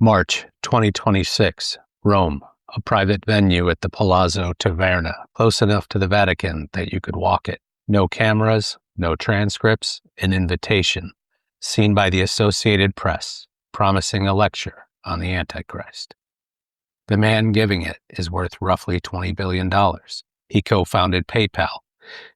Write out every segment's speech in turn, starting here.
March 2026, Rome, a private venue at the Palazzo Taverna, close enough to the Vatican that you could walk it. No cameras, no transcripts, an invitation, seen by the Associated Press, promising a lecture on the Antichrist. The man giving it is worth roughly $20 billion. He co-founded PayPal.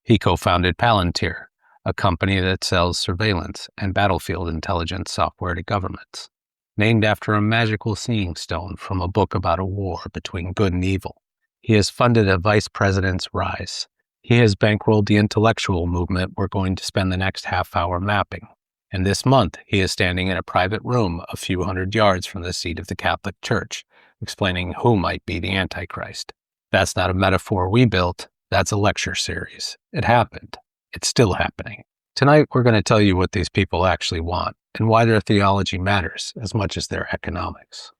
He co-founded Palantir, a company that sells surveillance and battlefield intelligence software to governments, named after a magical seeing stone from a book about a war between good and evil. He has funded a vice president's rise. He has bankrolled the intellectual movement we're going to spend the next half hour mapping. And this month, he is standing in a private room a few hundred yards from the seat of the Catholic Church, explaining who might be the Antichrist. That's not a metaphor we built. That's a lecture series. It happened. It's still happening. Tonight, we're going to tell you what these people actually want and why their theology matters as much as their economics.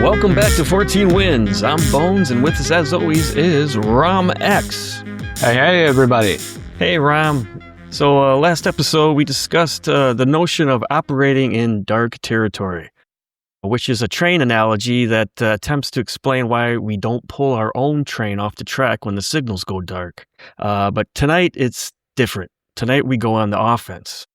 Welcome back to Fortean Winds. I'm Bones, and with us, as always, is RamX. Hey, everybody. Hey, Ram. So last episode, we discussed the notion of operating in dark territory, which is a train analogy that attempts to explain why we don't pull our own train off the track when the signals go dark. But tonight, it's different. Tonight, we go on the offense.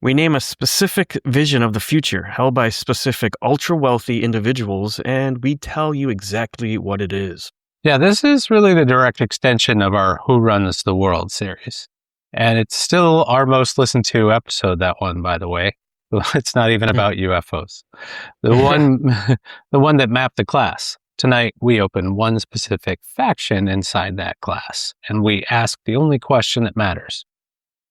We name a specific vision of the future held by specific ultra-wealthy individuals, and we tell you exactly what it is. Yeah, this is really the direct extension of our Who Runs the World series. And it's still our most listened to episode, that one, by the way. It's not even about UFOs. The one that mapped the class. Tonight, we open one specific faction inside that class, and we ask the only question that matters.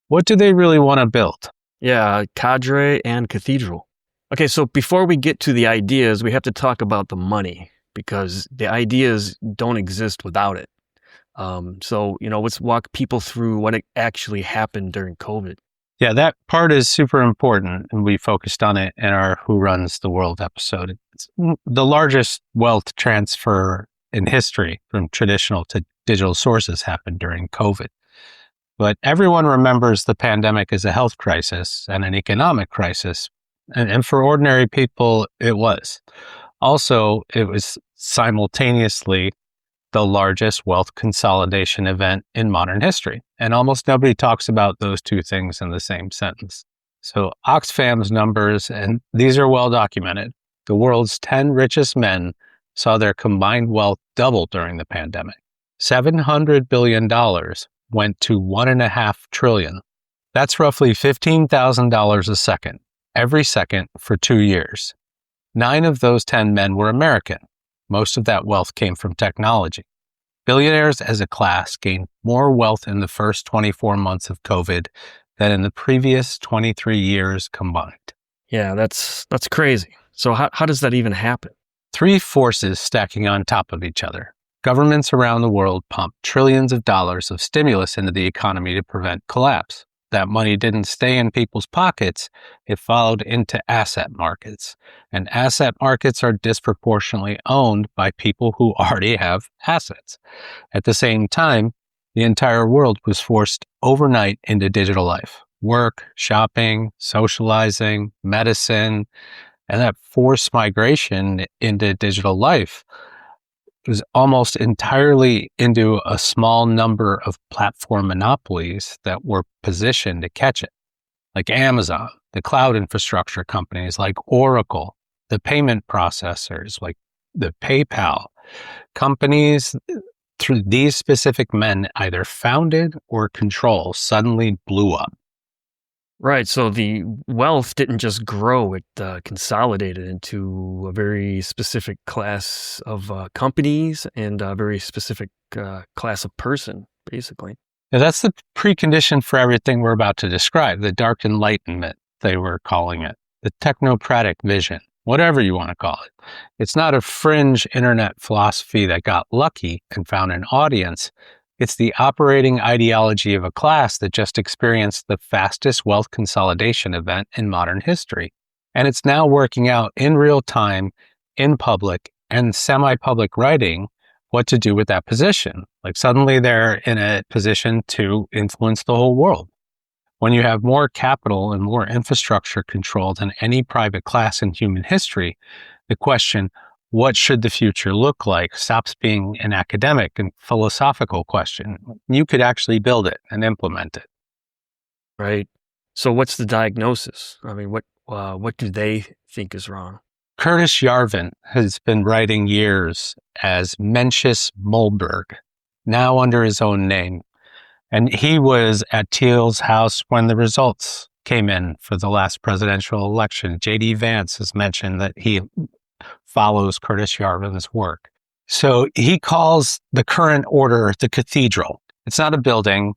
What do they really want to build? Yeah, Cadre and Cathedral. Okay, so before we get to the ideas, we have to talk about the money, because the ideas don't exist without it. So, let's walk people through what actually happened during COVID. Yeah, that part is super important, and we focused on it in our Who Runs the World episode. It's the largest wealth transfer in history from traditional to digital sources happened during COVID. But everyone remembers the pandemic as a health crisis and an economic crisis, and for ordinary people, it was. Also, it was simultaneously the largest wealth consolidation event in modern history. And almost nobody talks about those two things in the same sentence. So Oxfam's numbers, and these are well documented. The world's 10 richest men saw their combined wealth double during the pandemic. $700 billion went to $1.5 trillion. That's roughly $15,000 a second, every second for 2 years. 9 of those 10 men were American. Most of that wealth came from technology. Billionaires as a class gained more wealth in the first 24 months of COVID than in the previous 23 years combined. Yeah, that's crazy. So how does that even happen? 3 forces stacking on top of each other. Governments around the world pumped trillions of dollars of stimulus into the economy to prevent collapse. That money didn't stay in people's pockets, it followed into asset markets. And asset markets are disproportionately owned by people who already have assets. At the same time, the entire world was forced overnight into digital life. Work, shopping, socializing, medicine, and that forced migration into digital life was almost entirely into a small number of platform monopolies that were positioned to catch it, like Amazon, the cloud infrastructure companies like Oracle, the payment processors like the PayPal. Companies through these specific men either founded or control suddenly blew up. Right, so the wealth didn't just grow, it consolidated into a very specific class of companies and a very specific class of person, basically. Now, that's the precondition for everything we're about to describe, the Dark Enlightenment, they were calling it, the technocratic vision, whatever you want to call it. It's not a fringe internet philosophy that got lucky and found an audience. It's the operating ideology of a class that just experienced the fastest wealth consolidation event in modern history. And it's now working out in real time, in public, and semi-public writing what to do with that position. Like suddenly they're in a position to influence the whole world. When you have more capital and more infrastructure control than any private class in human history, the question, what should the future look like, stops being an academic and philosophical question. You could actually build it and implement it. Right. So what's the diagnosis? I mean, what do they think is wrong? Curtis Yarvin has been writing years as Mencius Mollberg, now under his own name. And he was at Thiel's house when the results came in for the last presidential election. J.D. Vance has mentioned that he follows Curtis Yarvin's work. So he calls the current order the Cathedral. It's not a building.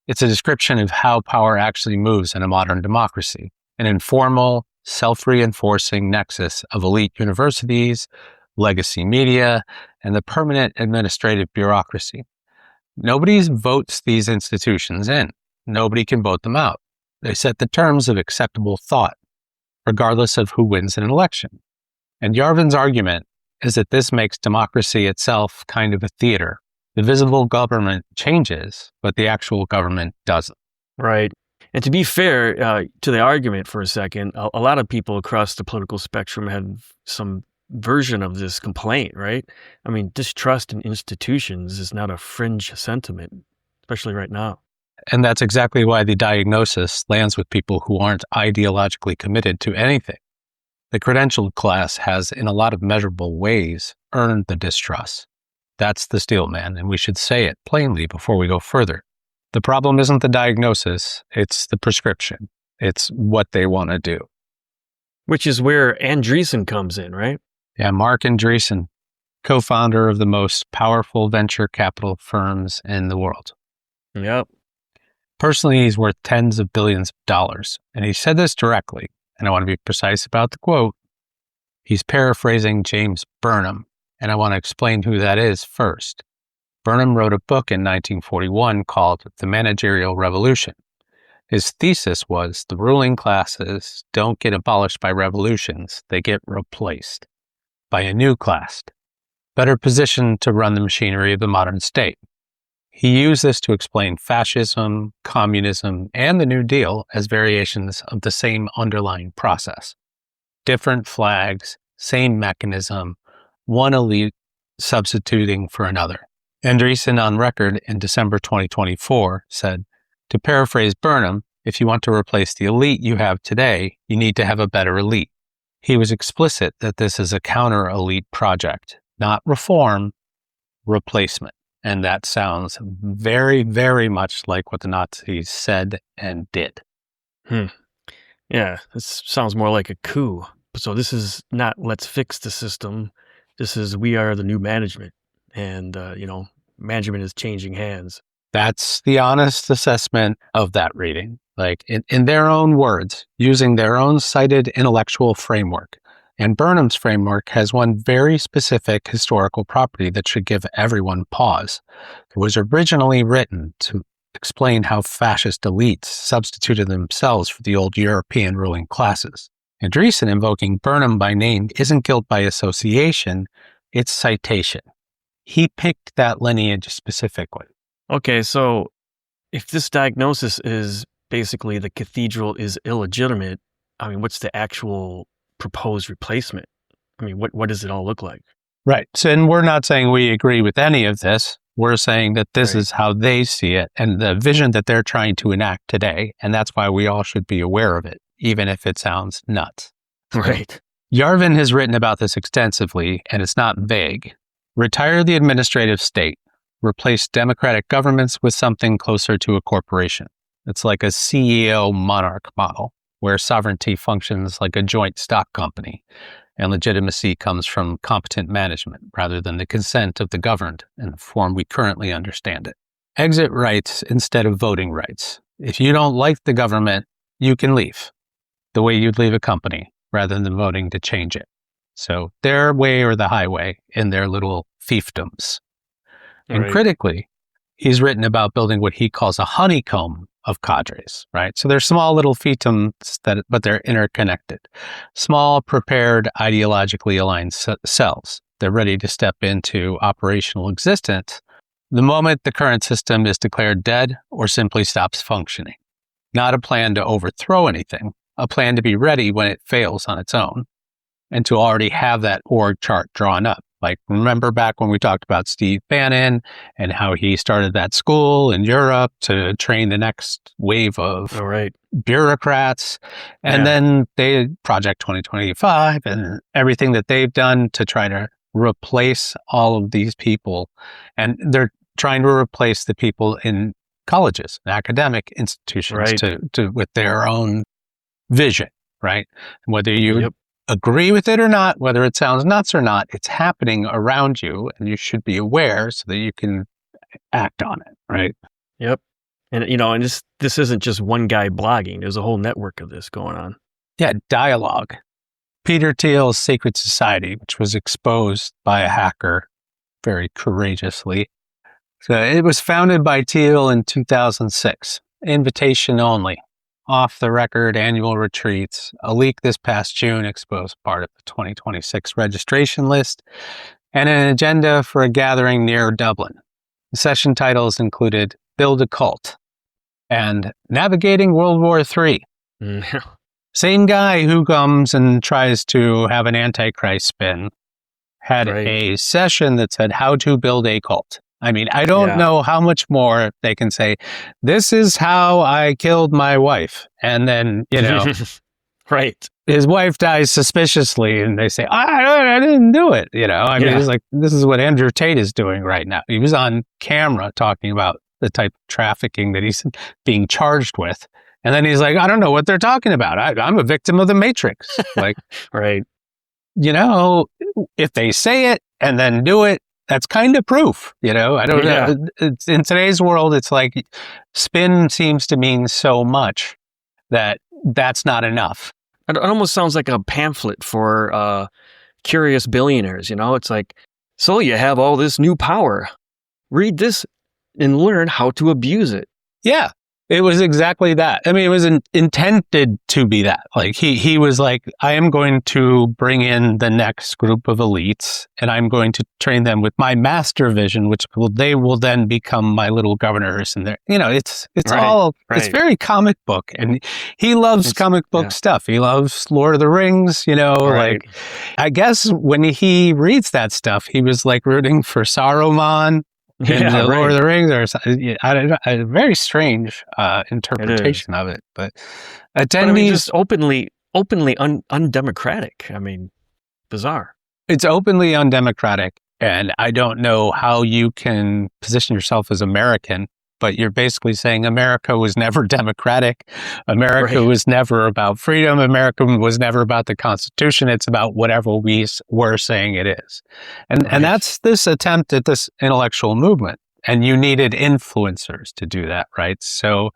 It's a description of how power actually moves in a modern democracy, an informal, self-reinforcing nexus of elite universities, legacy media, and the permanent administrative bureaucracy. Nobody votes these institutions in. Nobody can vote them out. They set the terms of acceptable thought, regardless of who wins an election. And Yarvin's argument is that this makes democracy itself kind of a theater. The visible government changes, but the actual government doesn't. Right. And to be fair to the argument for a second, a lot of people across the political spectrum had some version of this complaint, right? I mean, distrust in institutions is not a fringe sentiment, especially right now. And that's exactly why the diagnosis lands with people who aren't ideologically committed to anything. The credentialed class has, in a lot of measurable ways, earned the distrust. That's the steel man, and we should say it plainly before we go further. The problem isn't the diagnosis, it's the prescription. It's what they want to do. Which is where Andreessen comes in, right? Yeah, Marc Andreessen, co-founder of the most powerful venture capital firms in the world. Yep. Personally, he's worth tens of billions of dollars. And he said this directly, and I want to be precise about the quote. He's paraphrasing James Burnham, and I want to explain who that is first. Burnham wrote a book in 1941 called The Managerial Revolution. His thesis was the ruling classes don't get abolished by revolutions, they get replaced by a new class, better positioned to run the machinery of the modern state. He used this to explain fascism, communism, and the New Deal as variations of the same underlying process. Different flags, same mechanism, one elite substituting for another. Andreessen, on record in December 2024, said, to paraphrase Burnham, if you want to replace the elite you have today, you need to have a better elite. He was explicit that this is a counter-elite project, not reform, replacement. And that sounds very, very much like what the Nazis said and did. Yeah, this sounds more like a coup. So this is not let's fix the system. This is we are the new management. And, management is changing hands. That's the honest assessment of that reading. Like in their own words, using their own cited intellectual framework. And Burnham's framework has one very specific historical property that should give everyone pause. It was originally written to explain how fascist elites substituted themselves for the old European ruling classes. Andreessen invoking Burnham by name isn't guilt by association, it's citation. He picked that lineage specifically. Okay, so if this diagnosis is basically the cathedral is illegitimate, I mean, what's the actual proposed replacement? I mean, what does it all look like? Right. So, and we're not saying we agree with any of this. We're saying that this is how they see it and the vision that they're trying to enact today. And that's why we all should be aware of it, even if it sounds nuts. Right. Yarvin has written about this extensively, and it's not vague. Retire the administrative state. Replace democratic governments with something closer to a corporation. It's like a CEO monarch model, where sovereignty functions like a joint stock company, and legitimacy comes from competent management rather than the consent of the governed in the form we currently understand it. Exit rights instead of voting rights. If you don't like the government, you can leave, the way you'd leave a company, rather than voting to change it. So their way or the highway in their little fiefdoms. And critically, he's written about building what he calls a honeycomb of cadres, right? So they're small little fiefdoms, but they're interconnected. Small, prepared, ideologically aligned cells. They're ready to step into operational existence the moment the current system is declared dead or simply stops functioning. not a plan to overthrow anything, a plan to be ready when it fails on its own, and to already have that org chart drawn up. Like, remember back when we talked about Steve Bannon and how he started that school in Europe to train the next wave of bureaucrats. And then they Project 2025 and everything that they've done to try to replace all of these people. And they're trying to replace the people in colleges, academic institutions to with their own vision, right? Whether you agree with it or not, whether it sounds nuts or not, it's happening around you and you should be aware so that you can act on it, right? Yep. And, and this isn't just one guy blogging. There's a whole network of this going on. Yeah, dialogue. Peter Thiel's Secret Society, which was exposed by a hacker very courageously. So it was founded by Thiel in 2006, invitation only. Off-the-record annual retreats. A leak this past June exposed part of the 2026 registration list and an agenda for a gathering near Dublin. The session titles included Build a Cult and Navigating World War III. Same guy who comes and tries to have an Antichrist spin had a session that said how to build a cult. I mean, I don't know how much more they can say, this is how I killed my wife. And then, his wife dies suspiciously and they say, I didn't do it. I mean, it's like, this is what Andrew Tate is doing right now. He was on camera talking about the type of trafficking that he's being charged with. And then he's like, I don't know what they're talking about. I'm a victim of the Matrix. Like, if they say it and then do it, that's kind of proof, I don't know. In today's world, it's like spin seems to mean so much that that's not enough. It almost sounds like a pamphlet for curious billionaires, It's like, so you have all this new power. Read this and learn how to abuse it. Yeah. It was exactly that. I mean, it was intended to be that. Like he was like, I am going to bring in the next group of elites and I'm going to train them with my master vision, they will then become my little governors. And it's it's very comic book, and he loves comic book stuff. He loves Lord of the Rings, like I guess when he reads that stuff, he was like rooting for Saruman. Lord of the Rings, or a very strange interpretation of it. But attendees just openly undemocratic. I mean, bizarre. It's openly undemocratic, and I don't know how you can position yourself as American. But you're basically saying America was never democratic. America was never about freedom. America was never about the Constitution. It's about whatever we're saying it is. And that's this attempt at this intellectual movement. And you needed influencers to do that, right? So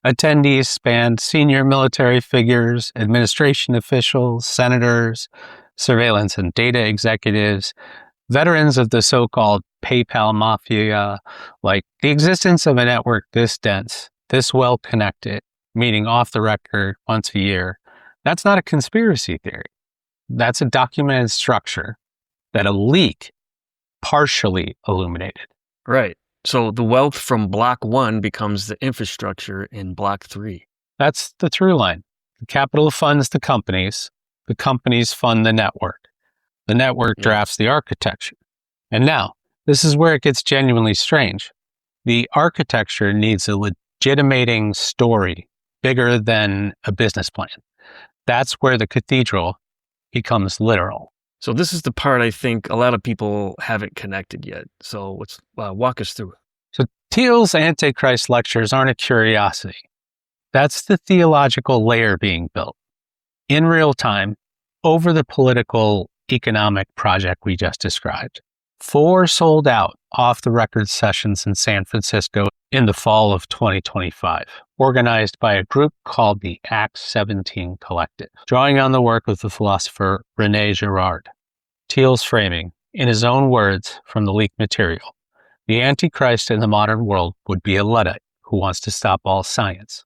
attendees spanned senior military figures, administration officials, senators, surveillance and data executives, veterans of the so-called PayPal mafia. Like, the existence of a network this dense, this well connected, meeting off the record once a year, that's not a conspiracy theory. That's a documented structure that a leak partially illuminated. Right. So the wealth from block 1 becomes the infrastructure in block 3. That's the through line. The capital funds the companies fund the network. The network drafts the architecture. And now, this is where it gets genuinely strange. The architecture needs a legitimating story bigger than a business plan. That's where the cathedral becomes literal. So this is the part I think a lot of people haven't connected yet. So let's walk us through it. So Thiel's Antichrist lectures aren't a curiosity. That's the theological layer being built in real time over the political economic project we just described. 4 sold out off-the-record sessions in San Francisco in the fall of 2025, organized by a group called the Acts 17 Collective, drawing on the work of the philosopher René Girard. Thiel's framing, in his own words from the leaked material, the Antichrist in the modern world would be a Luddite who wants to stop all science.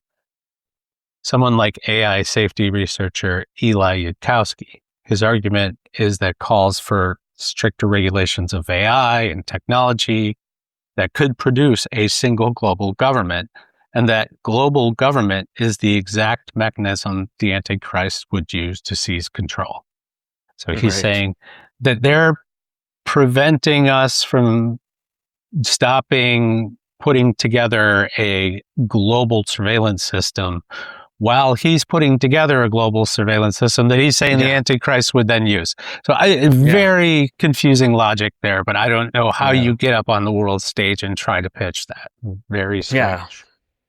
Someone like AI safety researcher Eli Yudkowsky. His argument is that calls for stricter regulations of AI and technology that could produce a single global government and that global government is the exact mechanism the Antichrist would use to seize control. So he's saying that they're preventing us from putting together a global surveillance system while he's putting together a global surveillance system that he's saying the Antichrist would then use. So very confusing logic there, but I don't know how you get up on the world stage and try to pitch that. Very strange. Yeah.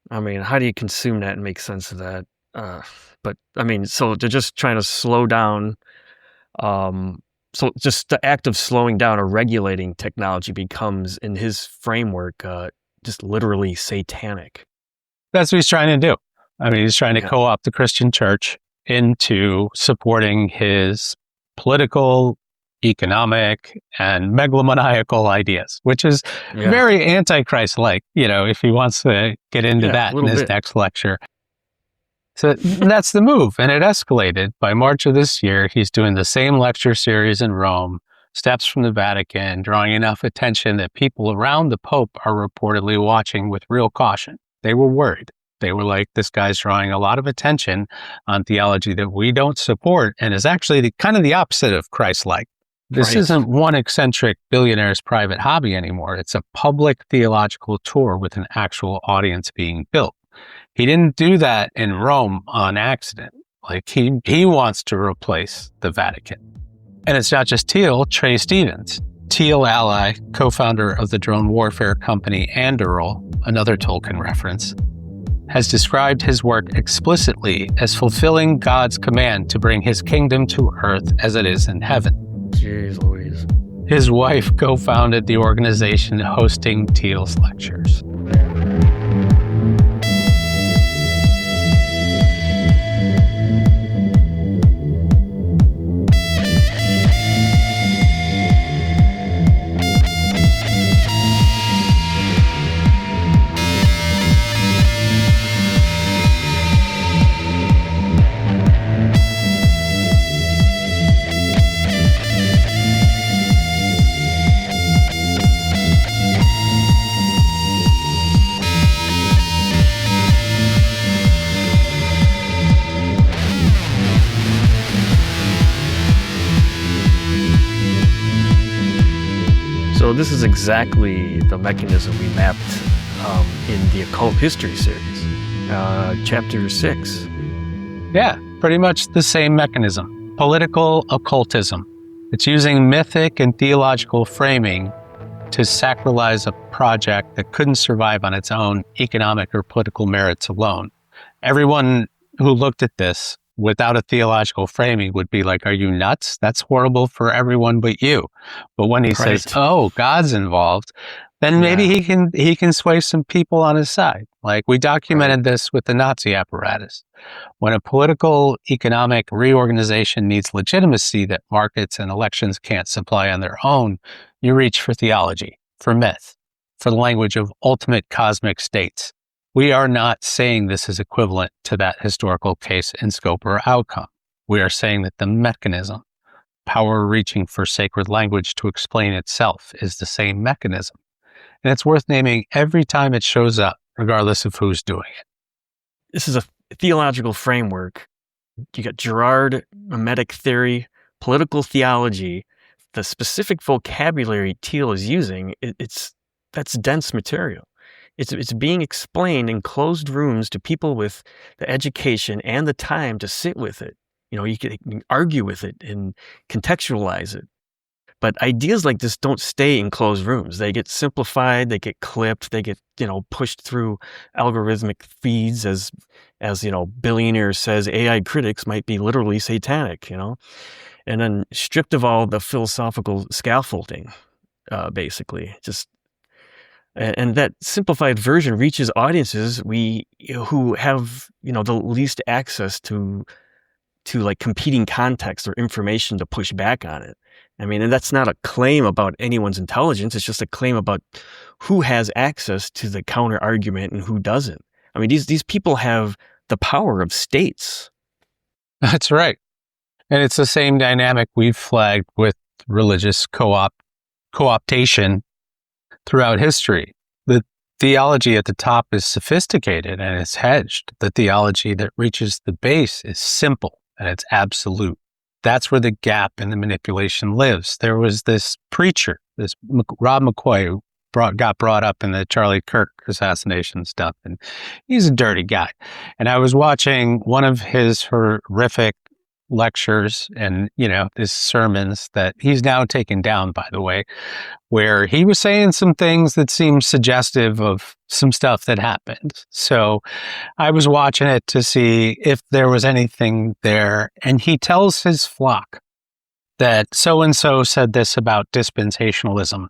I mean, how do you consume that and make sense of that? But I mean, so they're just trying to slow down. So just the act of slowing down or regulating technology becomes, in his framework, just literally satanic. That's what he's trying to do. I mean, he's trying to co-opt the Christian church into supporting his political, economic, and megalomaniacal ideas, which is very Antichrist-like, if he wants to get into that in his next lecture. So that's the move, and it escalated. By March of this year, he's doing the same lecture series in Rome, steps from the Vatican, drawing enough attention that people around the Pope are reportedly watching with real caution. They were worried. They were like, this guy's drawing a lot of attention on theology that we don't support and is actually kind of the opposite of Christ-like. This isn't one eccentric billionaire's private hobby anymore. It's a public theological tour with an actual audience being built. He didn't do that in Rome on accident. Like he wants to replace the Vatican. And it's not just Thiel, Trey Stevens, Thiel ally, co-founder of the drone warfare company Anduril, another Tolkien reference, has described his work explicitly as fulfilling God's command to bring his kingdom to earth as it is in heaven. Jeez Louise. His wife co-founded the organization hosting Thiel's lectures. So this is exactly the mechanism we mapped in the Occult History series, Chapter 6. Yeah, pretty much the same mechanism. Political occultism. It's using mythic and theological framing to sacralize a project that couldn't survive on its own economic or political merits alone. Everyone who looked at this without a theological framing would be like, are you nuts? That's horrible for everyone but you. But when he says, oh, God's involved, then maybe he can sway some people on his side. Like we documented this with the Nazi apparatus. When a political economic reorganization needs legitimacy that markets and elections can't supply on their own, you reach for theology, for myth, for the language of ultimate cosmic states. We are not saying this is equivalent to that historical case in scope or outcome. We are saying that the mechanism, power reaching for sacred language to explain itself, is the same mechanism. And it's worth naming every time it shows up, regardless of who's doing it. This is a theological framework. You got Girard, mimetic theory, political theology. The specific vocabulary Thiel is using, that's dense material. It's being explained in closed rooms to people with the education and the time to sit with it. You can argue with it and contextualize it. But ideas like this don't stay in closed rooms. They get simplified, they get clipped, they get, pushed through algorithmic feeds as Billionaire says AI critics might be literally satanic, and then stripped of all the philosophical scaffolding, basically. And that simplified version reaches audiences who have, the least access to like competing context or information to push back on it. I mean, and that's not a claim about anyone's intelligence. It's just a claim about who has access to the counter argument and who doesn't. I mean, these people have the power of states. That's right. And it's the same dynamic we've flagged with religious co-optation throughout history. The theology at the top is sophisticated and it's hedged. The theology that reaches the base is simple and it's absolute. That's where the gap in the manipulation lives. There was this preacher, this Rob McCoy, who got brought up in the Charlie Kirk assassination stuff, and he's a dirty guy. And I was watching one of his horrific lectures and, his sermons that he's now taken down, by the way, where he was saying some things that seemed suggestive of some stuff that happened. So I was watching it to see if there was anything there. And he tells his flock that so-and-so said this about dispensationalism.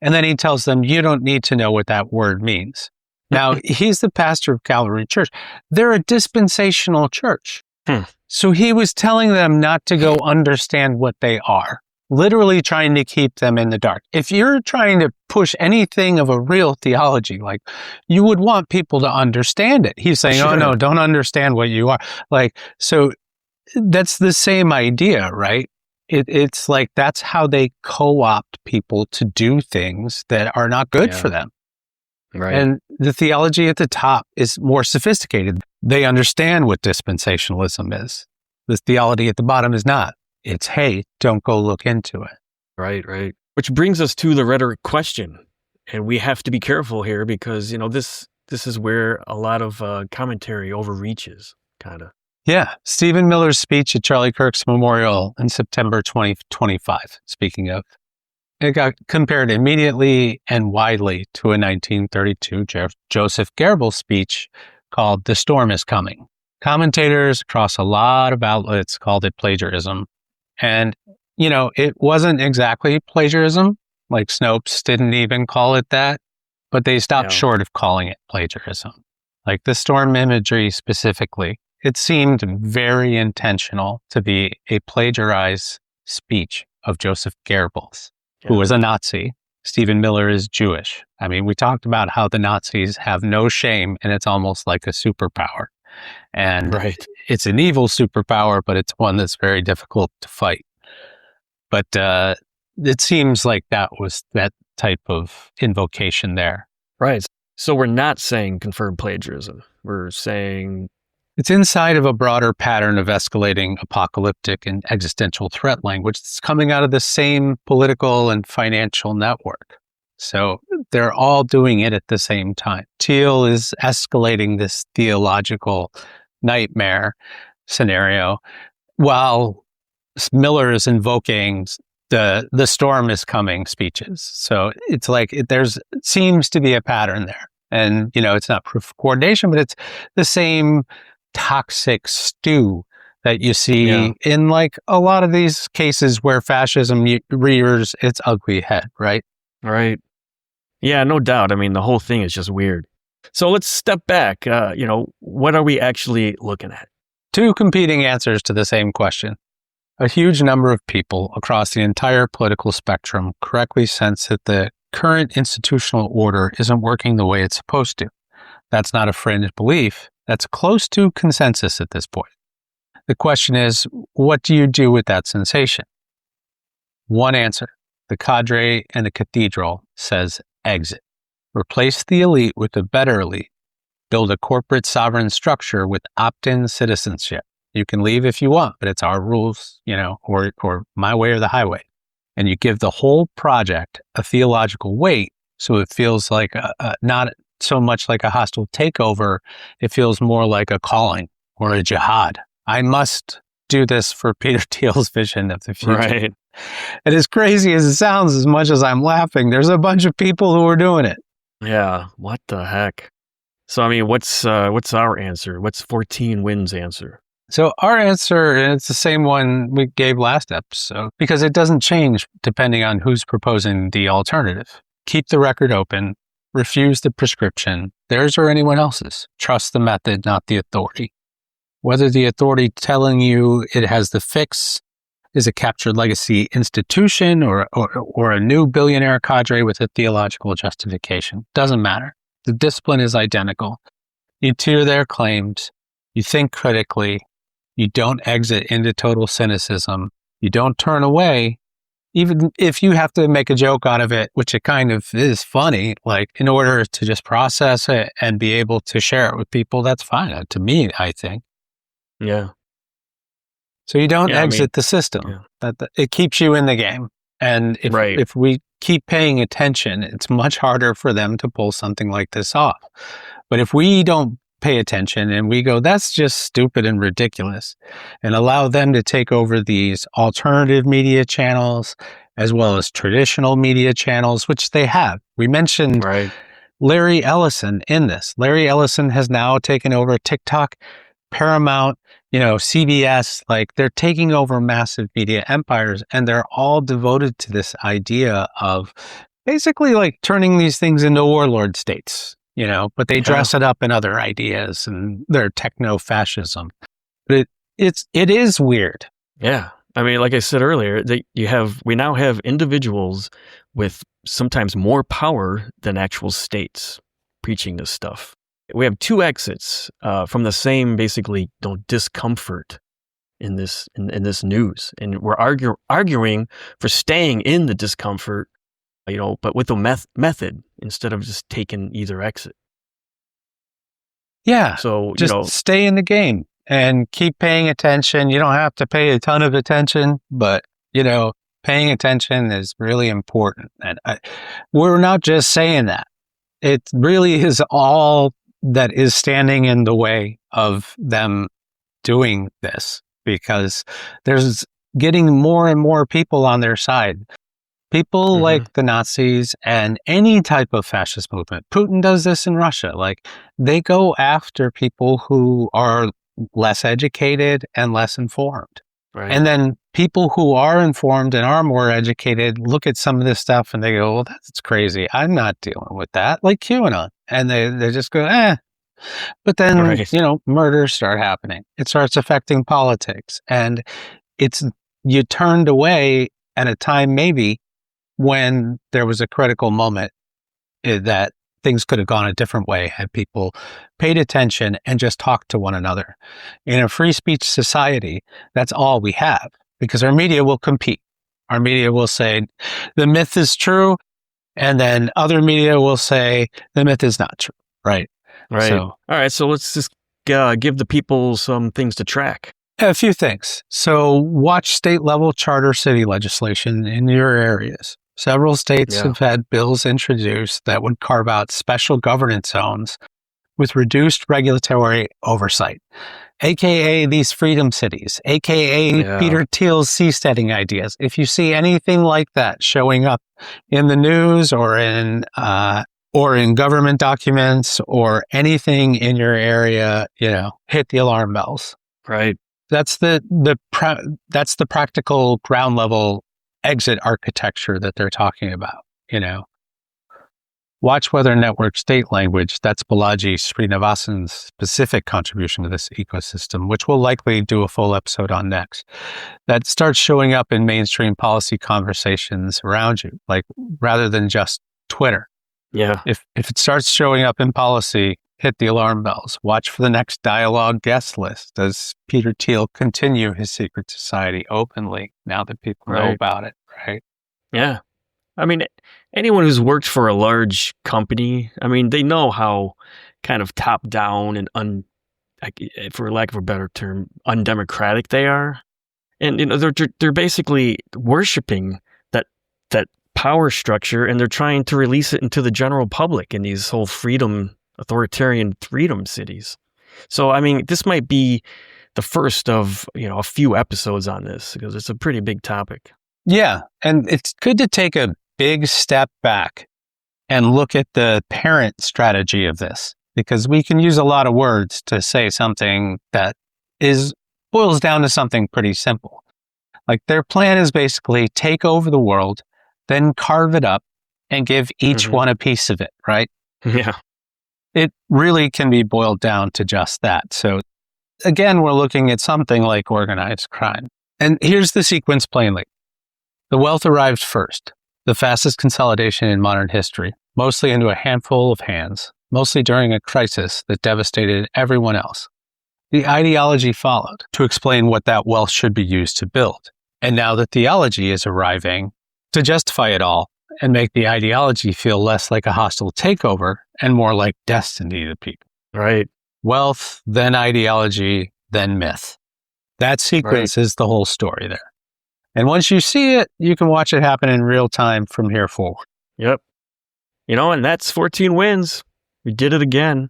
And then he tells them, you don't need to know what that word means. Now, he's the pastor of Calvary Church. They're a dispensational church. So he was telling them not to go understand what they are, literally trying to keep them in the dark. If you're trying to push anything of a real theology, like, you would want people to understand it. He's saying, oh no, don't understand what you are. So that's the same idea, right? It's like that's how they co-opt people to do things that are not good for them. Right. And the theology at the top is more sophisticated. They understand what dispensationalism is. The theology at the bottom is not. It's, hey, don't go look into it. Right. Which brings us to the rhetoric question. And we have to be careful here because, this is where a lot of commentary overreaches, kind of. Yeah. Stephen Miller's speech at Charlie Kirk's memorial in September 2025, speaking of, it got compared immediately and widely to a 1932 Joseph Goebbels speech called The Storm is Coming. Commentators across a lot of outlets called it plagiarism. And, it wasn't exactly plagiarism. Like Snopes didn't even call it that, but they stopped short of calling it plagiarism. Like the storm imagery specifically, it seemed very intentional to be a plagiarized speech of Joseph Goebbels, who was a Nazi. Stephen Miller is Jewish. I mean, we talked about how the Nazis have no shame and it's almost like a superpower. And it's an evil superpower, but it's one that's very difficult to fight. But it seems like that was that type of invocation there. Right. So we're not saying confirmed plagiarism. We're saying it's inside of a broader pattern of escalating apocalyptic and existential threat language that's coming out of the same political and financial network. So they're all doing it at the same time. Thiel is escalating this theological nightmare scenario while Miller is invoking the storm is coming speeches. So it's like seems to be a pattern there. And, it's not proof of coordination, but it's the same toxic stew that you see in like a lot of these cases where fascism rears its ugly head, right? Right. Yeah, no doubt. I mean, the whole thing is just weird. So let's step back. What are we actually looking at? Two competing answers to the same question. A huge number of people across the entire political spectrum correctly sense that the current institutional order isn't working the way it's supposed to. That's not a fringe belief. That's close to consensus at this point. The question is, what do you do with that sensation? One answer, the Cadre and the Cathedral, says exit. Replace the elite with a better elite. Build a corporate sovereign structure with opt-in citizenship. You can leave if you want, but it's our rules, or my way or the highway. And you give the whole project a theological weight so it feels like not so much like a hostile takeover. It feels more like a calling or a jihad. I must do this for Peter Thiel's vision of the future. Right. And as crazy as it sounds, as much as I'm laughing, there's a bunch of people who are doing it. Yeah. What the heck? So, I mean, what's our answer? What's Fortean Winds' answer? So our answer, and it's the same one we gave last episode, because it doesn't change depending on who's proposing the alternative. Keep the record open. Refuse the prescription, theirs or anyone else's. Trust the method, not the authority. Whether the authority telling you it has the fix is a captured legacy institution or a new billionaire cadre with a theological justification. Doesn't matter. The discipline is identical. You hear their claims. You think critically. You don't exit into total cynicism. You don't turn away. even if you have to make a joke out of it, which it kind of is funny, like in order to just process it and be able to share it with people, that's fine. To me, I think. Yeah. So you don't exit the system. Yeah. That it keeps you in the game. And if we keep paying attention, it's much harder for them to pull something like this off. But if we don't pay attention and we go, that's just stupid and ridiculous, and allow them to take over these alternative media channels as well as traditional media channels, which they have. We mentioned Larry Ellison in this. Larry Ellison has now taken over TikTok, Paramount, CBS, like they're taking over massive media empires, and they're all devoted to this idea of basically like turning these things into warlord states. But they dress it up in other ideas and their techno-fascism. But it is weird. Yeah. I mean, like I said earlier, we now have individuals with sometimes more power than actual states preaching this stuff. We have two exits from the same basically discomfort in this news. And we're arguing for staying in the discomfort, but with a method instead of just taking either exit. Yeah. So, just stay in the game and keep paying attention. You don't have to pay a ton of attention, but, paying attention is really important. And we're not just saying that. It really is all that is standing in the way of them doing this, because there's getting more and more people on their side. People like the Nazis and any type of fascist movement. Putin does this in Russia. Like, they go after people who are less educated and less informed. Right. And then people who are informed and are more educated look at some of this stuff and they go, well, that's crazy. I'm not dealing with that. Like QAnon. And they just go, eh. But then, murders start happening. It starts affecting politics. And you turned away at a time maybe when there was a critical moment that things could have gone a different way had people paid attention and just talked to one another. In a free speech society, that's all we have, because our media will compete. Our media will say the myth is true, and then other media will say the myth is not true. Right. So, all right. So let's just give the people some things to track. A few things. So watch state level charter city legislation in your areas. Several states have had bills introduced that would carve out special governance zones with reduced regulatory oversight, aka these freedom cities, aka Peter Thiel's seasteading ideas. If you see anything like that showing up in the news or in government documents or anything in your area, hit the alarm bells. Right. That's the practical ground level exit architecture that they're talking about. Watch Weather Network State Language. That's Balaji Srinivasan's specific contribution to this ecosystem, which we'll likely do a full episode on next. That starts showing up in mainstream policy conversations around you, like rather than just Twitter. Yeah. If it starts showing up in policy, hit the alarm bells. Watch for the next dialogue guest list. Does Peter Thiel continue his secret society openly now that people know about it, right? Yeah. I mean, anyone who's worked for a large company, they know how kind of top down and for lack of a better term, undemocratic they are. And they're basically worshiping that power structure, and they're trying to release it into the general public in these whole authoritarian freedom cities. So, this might be the first of, a few episodes on this, because it's a pretty big topic. Yeah. And it's good to take a big step back and look at the parent strategy of this, because we can use a lot of words to say something that boils down to something pretty simple. Like, their plan is basically take over the world, then carve it up and give each one a piece of it, right? Yeah. It really can be boiled down to just that. So again, we're looking at something like organized crime. And here's the sequence plainly. The wealth arrived first, the fastest consolidation in modern history, mostly into a handful of hands, mostly during a crisis that devastated everyone else. The ideology followed to explain what that wealth should be used to build. And now the theology is arriving to justify it all and make the ideology feel less like a hostile takeover and more like destiny to people. Right. Wealth, then ideology, then myth. That sequence is the whole story there. And once you see it, you can watch it happen in real time from here forward. Yep. And that's Fortean Winds. We did it again.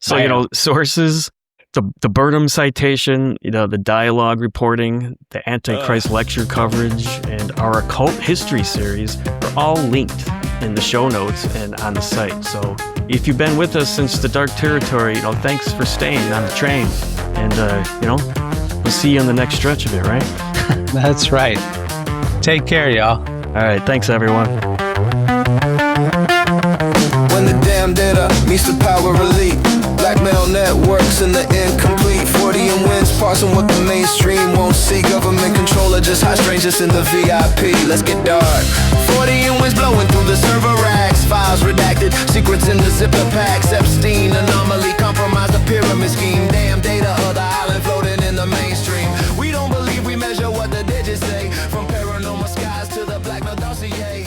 So, sources, the Burnham citation, the dialogue reporting, the Antichrist lecture coverage, and our occult history series are all linked in the show notes and on the site. So if you've been with us since the Dark Territory, thanks for staying on the train. And, we'll see you on the next stretch of it, right? That's right. Take care, y'all. All right. Thanks, everyone. When the damn data meets the power elite, blackmail networks and the incomplete. Fortean Winds parsing what the mainstream won't see. Government controller, just hot strangers in the VIP. Let's get dark. Fortean Winds blowing through the server racks. Files redacted, secrets in the zipper packs. Epstein anomaly, compromise the pyramid scheme. Damn data of the island floating in the mainstream. We don't believe we measure what the digits say. From paranormal skies to the blackmail dossier.